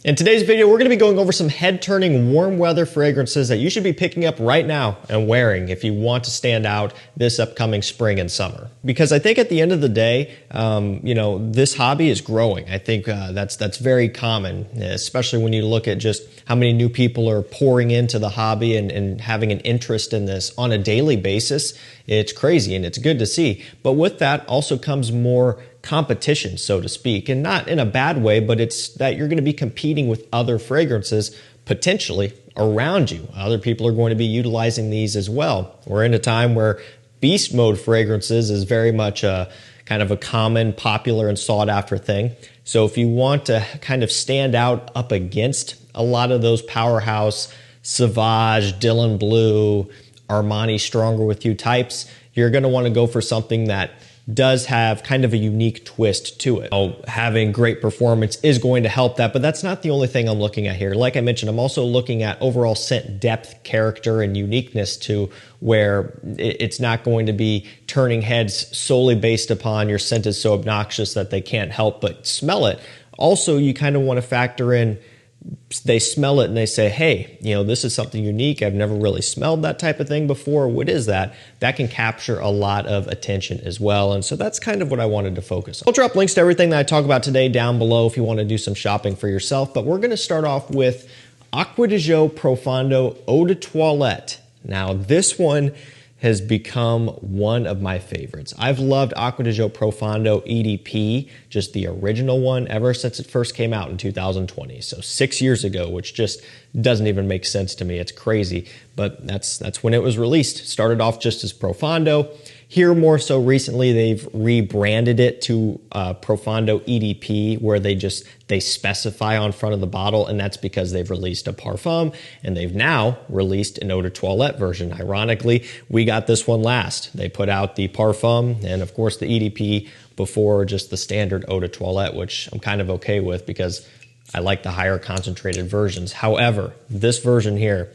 In today's video, we're going to be going over some head-turning warm weather fragrances that you should be picking up right now and wearing if you want to stand out this upcoming spring and summer. Because I think at the end of the day, this hobby is growing. I think that's very common, especially when you look at just how many new people are pouring into the hobby and having an interest in this on a daily basis. It's crazy and it's good to see. But with that also comes more competition, so to speak, and not in a bad way, but it's that you're going to be competing with other fragrances potentially around you. Other people are going to be utilizing these as well. We're in a time where beast mode fragrances is very much a kind of a common, popular, and sought after thing. So if you want to kind of stand out up against a lot of those powerhouse Sauvage, Dylan Bleu, Armani Stronger With You types, you're going to want to go for something that does have kind of a unique twist to it. Having great performance is going to help that, but that's not the only thing I'm looking at here. Like I mentioned, I'm also looking at overall scent depth, character, and uniqueness to where it's not going to be turning heads solely based upon your scent is so obnoxious that they can't help but smell it. Also, you kind of want to factor in they smell it and they say, hey, this is something unique. I've never really smelled that type of thing before. What is that? That can capture a lot of attention as well. And so that's kind of what I wanted to focus on. I'll drop links to everything that I talk about today down below if you want to do some shopping for yourself. But we're going to start off with Acqua Profondo Eau de Toilette. Now, this one has become one of my favorites. I've loved Acqua Profondo EDP, just the original one, ever since it first came out in 2020. So 6 years ago, which just doesn't even make sense to me. It's crazy, but that's when it was released. Started off just as Profondo. Here, more so recently, they've rebranded it to Profondo EDP, where they specify on front of the bottle, and that's because they've released a Parfum, and they've now released an Eau de Toilette version. Ironically, we got this one last. They put out the Parfum and, of course, the EDP before just the standard Eau de Toilette, which I'm kind of okay with because I like the higher concentrated versions. However, this version here,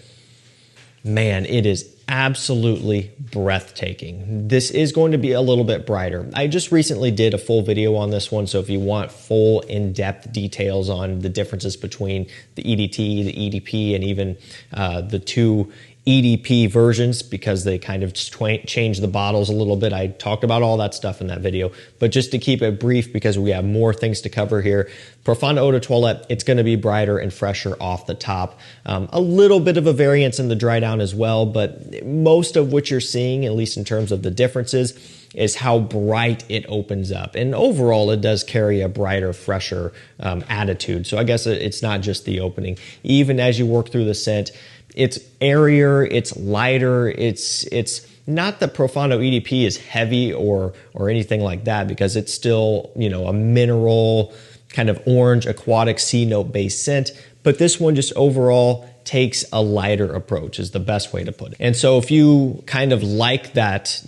man, it is absolutely breathtaking. This is going to be a little bit brighter. I just recently did a full video on this one, so if you want full in-depth details on the differences between the EDT, the EDP, and even the two EDP versions, because they kind of change the bottles a little bit. I talked about all that stuff in that video, but just to keep it brief because we have more things to cover here. Profondo Eau de Toilette, it's going to be brighter and fresher off the top. A little bit of a variance in the dry down as well, but most of what you're seeing, at least in terms of the differences, is how bright it opens up. And overall, it does carry a brighter, fresher attitude. So I guess it's not just the opening. Even as you work through the scent, it's airier, it's lighter, it's not that Profondo EDP is heavy or anything like that, because it's still, a mineral, kind of orange, aquatic, C note based scent. But this one just overall takes a lighter approach is the best way to put it. And so if you kind of like that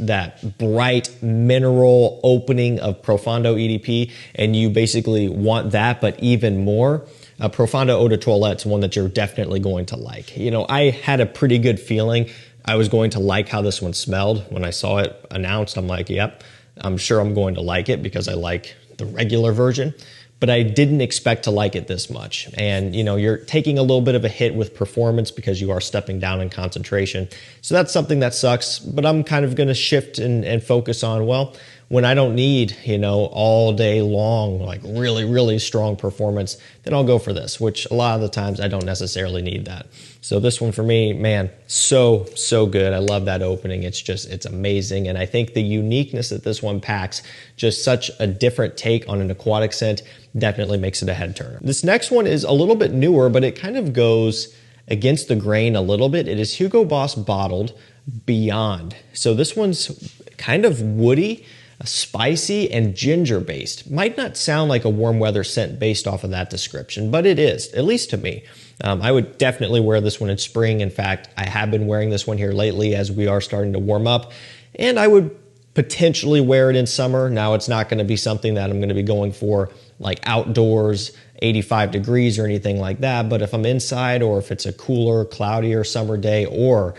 bright mineral opening of Profondo EDP and you basically want that, but even more, Profondo Eau de Toilette is one that you're definitely going to like. I had a pretty good feeling I was going to like how this one smelled. When I saw it announced, I'm like, yep, I'm sure I'm going to like it because I like the regular version. But I didn't expect to like it this much. And, you're taking a little bit of a hit with performance because you are stepping down in concentration. So that's something that sucks. But I'm kind of going to shift and focus on, well, when I don't need, all day long, like really, really strong performance, then I'll go for this, which a lot of the times I don't necessarily need that. So this one for me, man, so good. I love that opening. It's amazing. And I think the uniqueness that this one packs, just such a different take on an aquatic scent, definitely makes it a head turner. This next one is a little bit newer, but it kind of goes against the grain a little bit. It is Hugo Boss Bottled Beyond. So this one's kind of woody, spicy, and ginger based. Might not sound like a warm weather scent based off of that description, but it is, at least to me. I would definitely wear this one in spring. In fact, I have been wearing this one here lately as we are starting to warm up, and I would potentially wear it in summer. Now, it's not going to be something that I'm going to be going for like outdoors, 85 degrees or anything like that. But if I'm inside, or if it's a cooler, cloudier summer day, or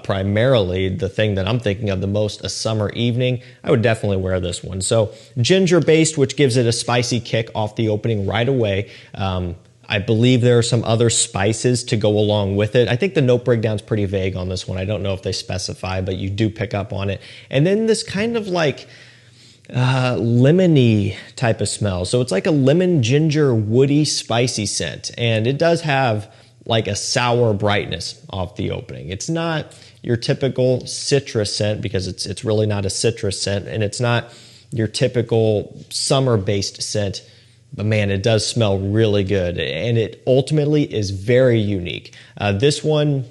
primarily the thing that I'm thinking of the most, a summer evening, I would definitely wear this one. So ginger based, which gives it a spicy kick off the opening right away. I believe there are some other spices to go along with it. I think the note breakdown's pretty vague on this one. I don't know if they specify, but you do pick up on it. And then this kind of like lemony type of smell. So it's like a lemon, ginger, woody, spicy scent. And it does have like a sour brightness off the opening. It's not your typical citrus scent because it's really not a citrus scent, and it's not your typical summer-based scent. But man, it does smell really good, and it ultimately is very unique. This one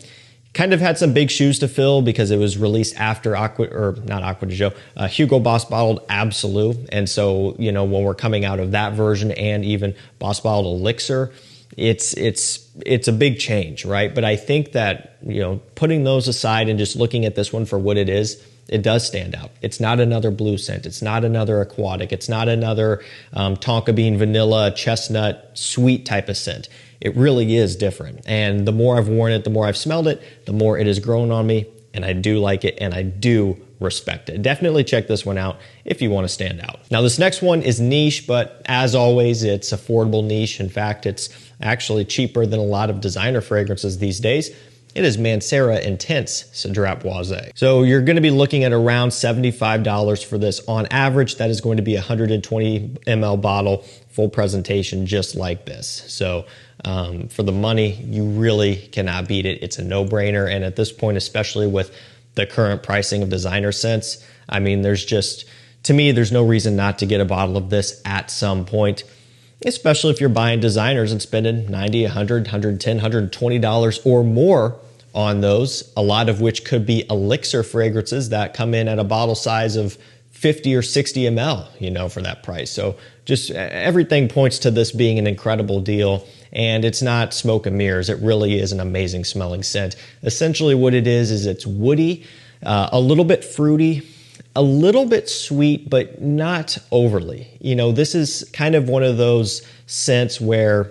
kind of had some big shoes to fill because it was released after Hugo Boss Bottled Absolute. And so, you know, when we're coming out of that version and even Boss Bottled Elixir, it's a big change, right? But I think that, you know, putting those aside and just looking at this one for what it is, it does stand out. It's not another blue scent. It's not another aquatic. It's not another tonka bean, vanilla, chestnut, sweet type of scent. It really is different. And the more I've worn it, the more I've smelled it, the more it has grown on me. And I do like it, and I do respect it. Definitely check this one out if you want to stand out. Now, this next one is niche, but as always, it's affordable niche. In fact, it's actually cheaper than a lot of designer fragrances these days. It is Mancera Intense Cedrat Boise. So you're going to be looking at around $75 for this. On average, that is going to be a 120 ml bottle, full presentation, just like this. So for the money, you really cannot beat it. It's a no-brainer. And at this point, especially with the current pricing of designer scents, I mean, to me, there's no reason not to get a bottle of this at some point, especially if you're buying designers and spending $90, $100, $110, $120 or more on those, a lot of which could be elixir fragrances that come in at a bottle size of 50 or 60 ml, you know, for that price. So just everything points to this being an incredible deal. And it's not smoke and mirrors. It really is an amazing smelling scent. Essentially what it is it's woody, a little bit fruity, a little bit sweet, but not overly. You know, this is kind of one of those scents where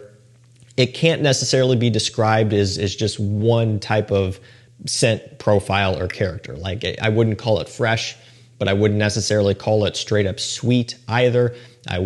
it can't necessarily be described as just one type of scent profile or character. Like, I wouldn't call it fresh, but I wouldn't necessarily call it straight up sweet either. I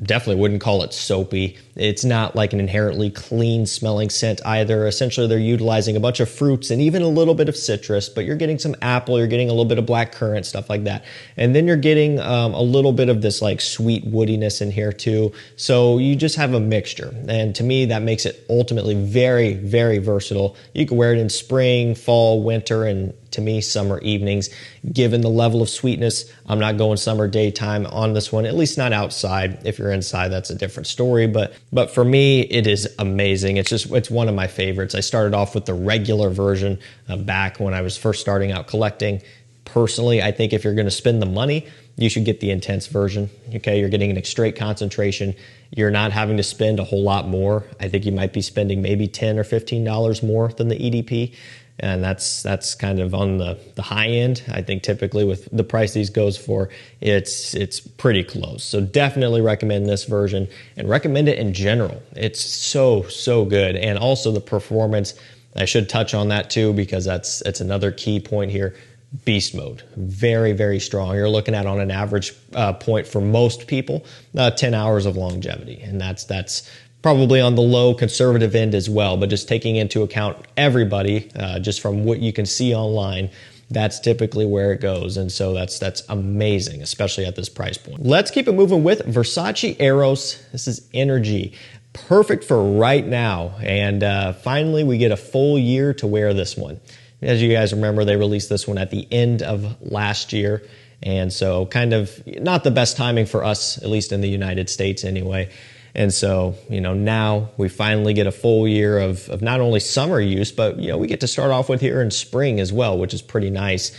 definitely wouldn't call it soapy. It's not like an inherently clean smelling scent either. Essentially, they're utilizing a bunch of fruits and even a little bit of citrus, but you're getting some apple, you're getting a little bit of black currant, stuff like that. And then you're getting a little bit of this like sweet woodiness in here too. So you just have a mixture. And to me, that makes it ultimately very, very versatile. You can wear it in spring, fall, winter, and to me, summer evenings. Given the level of sweetness, I'm not going summer daytime on this one, at least not outside. If you're inside, that's a different story. But for me, it is amazing. It's one of my favorites. I started off with the regular version back when I was first starting out collecting. Personally, I think if you're going to spend the money, you should get the intense version. Okay, you're getting an straight concentration. You're not having to spend a whole lot more. I think you might be spending maybe $10 or $15 more than the EDP. And that's kind of on the high end. I think typically with the price these goes for, it's pretty close. So definitely recommend this version and recommend it in general. It's so good. And also the performance, I should touch on that too, because it's another key point here. Beast mode, very, very strong. You're looking at on an average point for most people, 10 hours of longevity. And that's probably on the low conservative end as well, but just taking into account everybody, just from what you can see online, that's typically where it goes. And so that's amazing, especially at this price point. Let's keep it moving with Versace Eros. This is energy, perfect for right now. And finally, we get a full year to wear this one. As you guys remember, they released this one at the end of last year. And so kind of not the best timing for us, at least in the United States anyway. And so, you know, now we finally get a full year of not only summer use, but, you know, we get to start off with here in spring as well, which is pretty nice.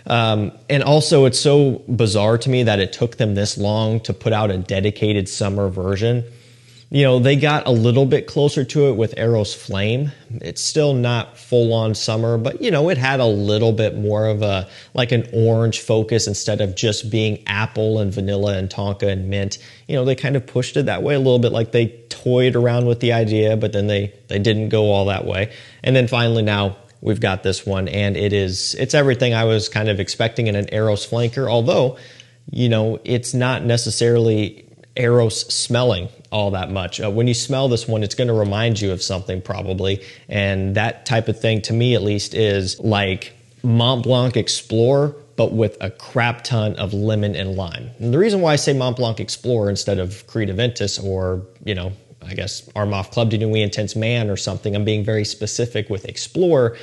And also it's so bizarre to me that it took them this long to put out a dedicated summer version. You know, they got a little bit closer to it with Eros Flame. It's still not full on summer, but you know, it had a little bit more of a, like an orange focus instead of just being apple and vanilla and tonka and mint. You know, they kind of pushed it that way a little bit, like they toyed around with the idea, but then they didn't go all that way. And then finally now we've got this one, and it's everything I was kind of expecting in an Eros flanker, although, you know, it's not necessarily Eros smelling all that much. When you smell this one, it's going to remind you of something probably. And that type of thing, to me at least, is like Mont Blanc Explorer, but with a crap ton of lemon and lime. And the reason why I say Mont Blanc Explorer instead of Creed Aventus or, you know, I guess Armaf Club de Nuit Intense Man or something, I'm being very specific with Explorer,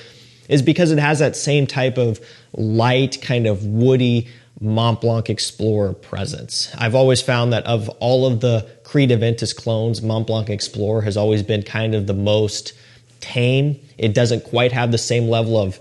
is because it has that same type of light, kind of woody Mont Blanc Explorer presence. I've always found that of all of the Creed Aventus clones, Mont Blanc Explorer has always been kind of the most tame. It doesn't quite have the same level of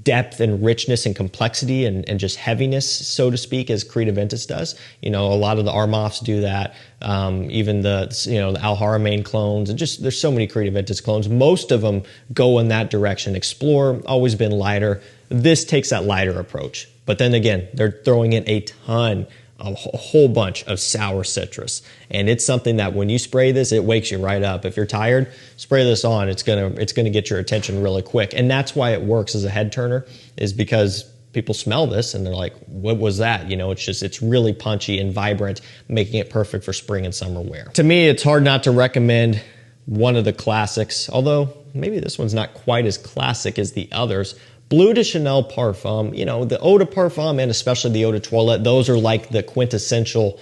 depth and richness and complexity and just heaviness, so to speak, as Creed Aventus does. You know, a lot of the Armafs do that. Even the, you know, the Al Haramain clones, and just there's so many Creed Aventus clones. Most of them go in that direction. Explorer, always been lighter. This takes that lighter approach. But then again, they're throwing in a ton, a whole bunch of sour citrus. And it's something that when you spray this, it wakes you right up. If you're tired, spray this on. It's gonna get your attention really quick. And that's why it works as a head turner, is because people smell this and they're like, what was that? You know, it's really punchy and vibrant, making it perfect for spring and summer wear. To me, it's hard not to recommend one of the classics, although maybe this one's not quite as classic as the others. Bleu de Chanel Parfum, you know, the Eau de Parfum and especially the Eau de Toilette, those are like the quintessential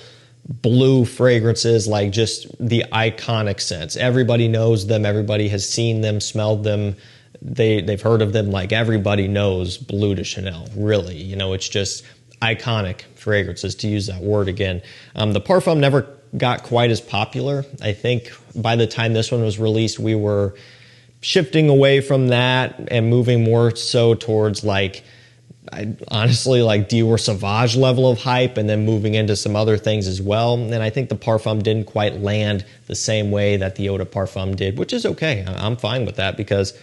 blue fragrances, like just the iconic scents. Everybody knows them. Everybody has seen them, smelled them. They've heard of them. Like everybody knows Bleu de Chanel, really. You know, it's just iconic fragrances, to use that word again. The Parfum never got quite as popular. I think by the time this one was released, we were shifting away from that and moving more so towards like, honestly, like Dior Sauvage level of hype, and then moving into some other things as well. And I think the Parfum didn't quite land the same way that the Eau de Parfum did, which is okay. I'm fine with that because it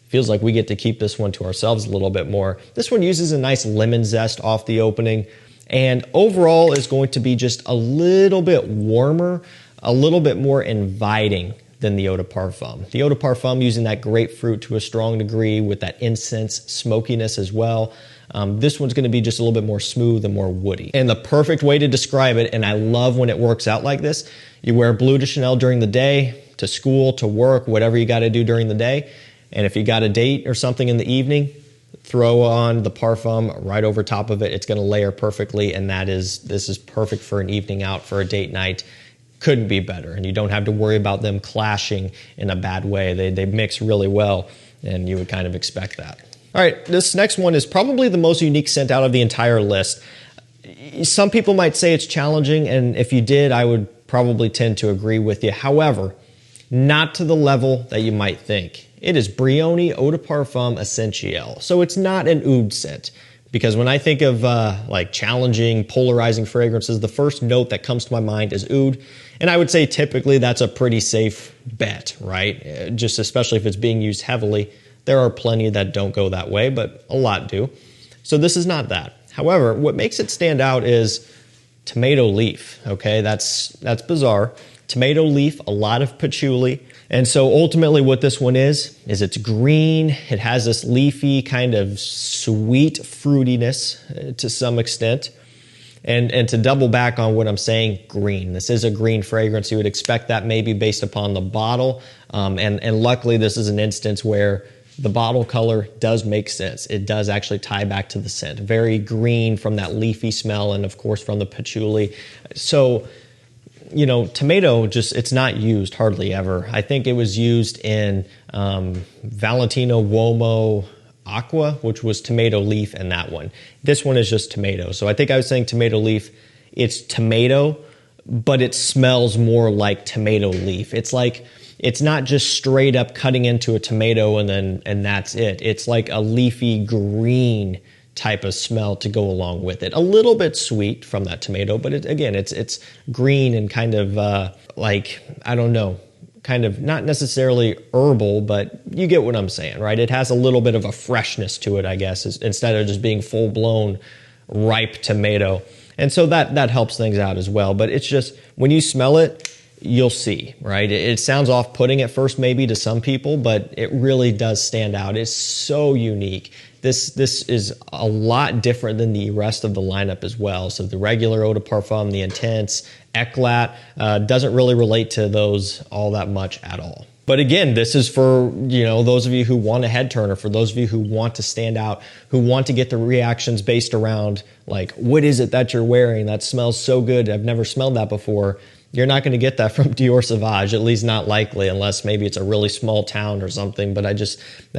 feels like we get to keep this one to ourselves a little bit more. This one uses a nice lemon zest off the opening, and overall is going to be just a little bit warmer, a little bit more inviting than the Eau de Parfum. The Eau de Parfum using that grapefruit to a strong degree with that incense smokiness as well. This one's going to be just a little bit more smooth and more woody. And the perfect way to describe it, and I love when it works out like this, you wear Bleu de Chanel during the day, to school, to work, whatever you got to do during the day. And if you got a date or something in the evening, throw on the Parfum right over top of it. It's going to layer perfectly, and this is perfect for an evening out, for a date night. Couldn't be better, and you don't have to worry about them clashing in a bad way. They mix really well, and you would kind of expect that. All right, this next one is probably the most unique scent out of the entire list. Some people might say it's challenging, and if you did, I would probably tend to agree with you. However, not to the level that you might think. It is Brioni Eau de Parfum Essentiel. So it's not an oud scent, because when I think of like challenging, polarizing fragrances, the first note that comes to my mind is oud. And I would say typically that's a pretty safe bet, right? Just especially if it's being used heavily. There are plenty that don't go that way, but a lot do. So this is not that. However, what makes it stand out is tomato leaf, okay? That's bizarre. Tomato leaf, a lot of patchouli. And so ultimately what this one is it's green. It has this leafy kind of sweet fruitiness to some extent. And to double back on what I'm saying, green. This is a green fragrance. You would expect that maybe based upon the bottle. And luckily this is an instance where the bottle color does make sense. It does actually tie back to the scent. Very green from that leafy smell and of course from the patchouli. So, you know, tomato it's not used hardly ever. I think it was used in Valentino Uomo Acqua, which was tomato leaf, and that one. This one is just tomato. So I think I was saying tomato leaf. It's tomato, but it smells more like tomato leaf. It's like, it's not just straight up cutting into a tomato and that's it. It's like a leafy green type of smell to go along with it. A little bit sweet from that tomato, but it's green and kind of like, I don't know, kind of not necessarily herbal, but you get what I'm saying, right? It has a little bit of a freshness to it, I guess, instead of just being full-blown ripe tomato. And so that helps things out as well. But it's just, when you smell it, you'll see, right? It sounds off-putting at first maybe to some people, but it really does stand out. It's so unique. This is a lot different than the rest of the lineup as well. So the regular Eau de Parfum, the Intense, eclat. Doesn't really relate to those all that much at all. But again, this is for, those of you who want a head turner, for those of you who want to stand out, who want to get the reactions based around, like, what is it that you're wearing? That smells so good. I've never smelled that before. You're not going to get that from Dior Sauvage, at least not likely, unless maybe it's a really small town or something. But I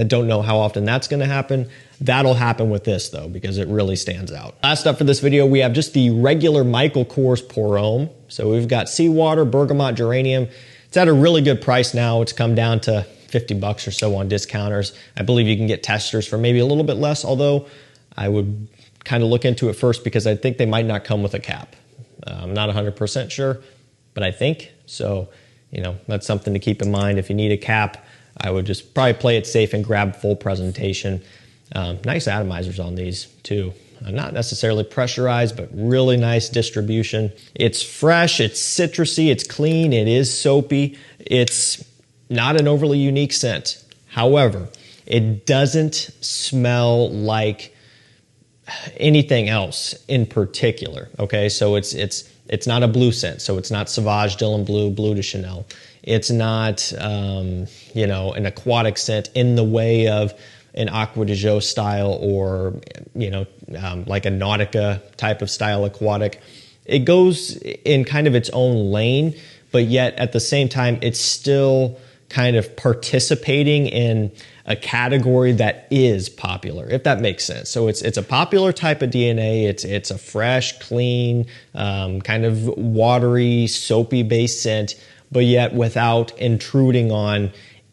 don't know how often that's going to happen. That'll happen with this, though, because it really stands out. Last up for this video, we have just the regular Michael Kors Pour Homme. So we've got seawater, bergamot, geranium. It's at a really good price now. It's come down to 50 bucks or so on discounters. I believe you can get testers for maybe a little bit less, although I would kind of look into it first because I think they might not come with a cap. I'm not 100% sure, but I think so. That's something to keep in mind. If you need a cap, I would just probably play it safe and grab full presentation. Nice atomizers on these too. Not necessarily pressurized, but really nice distribution. It's fresh, it's citrusy, it's clean, it is soapy. It's not an overly unique scent. However, it doesn't smell like anything else in particular. Okay, so it's not a blue scent. So it's not Sauvage, Dylan Blue, Bleu de Chanel. It's not an aquatic scent in the way of an Acqua di Gio style or, like a Nautica type of style aquatic. It goes in kind of its own lane, but yet at the same time, it's still kind of participating in a category that is popular, if that makes sense. So it's a popular type of DNA. It's a fresh, clean, kind of watery, soapy based scent, but yet without intruding on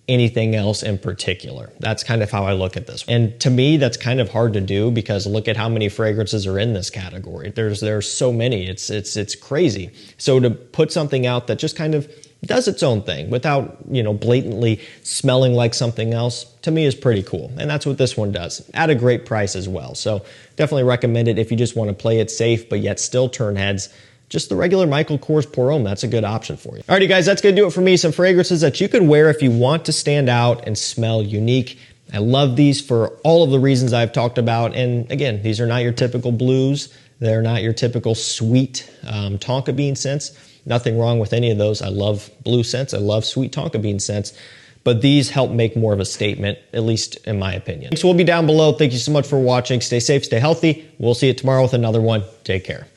anything else in particular. That's kind of how I look at this. And to me, that's kind of hard to do because look at how many fragrances are in this category. There's so many. It's crazy. So to put something out that just kind of does its own thing without, blatantly smelling like something else, to me is pretty cool. And that's what this one does at a great price as well. So definitely recommend it if you just want to play it safe, but yet still turn heads. Just the regular Michael Kors Pour Homme, that's a good option for you. Alrighty guys, that's gonna do it for me. Some fragrances that you can wear if you want to stand out and smell unique. I love these for all of the reasons I've talked about. And again, these are not your typical blues. They're not your typical sweet tonka bean scents. Nothing wrong with any of those. I love blue scents. I love sweet tonka bean scents. But these help make more of a statement, at least in my opinion. So we'll be down below. Thank you so much for watching. Stay safe, stay healthy. We'll see you tomorrow with another one. Take care.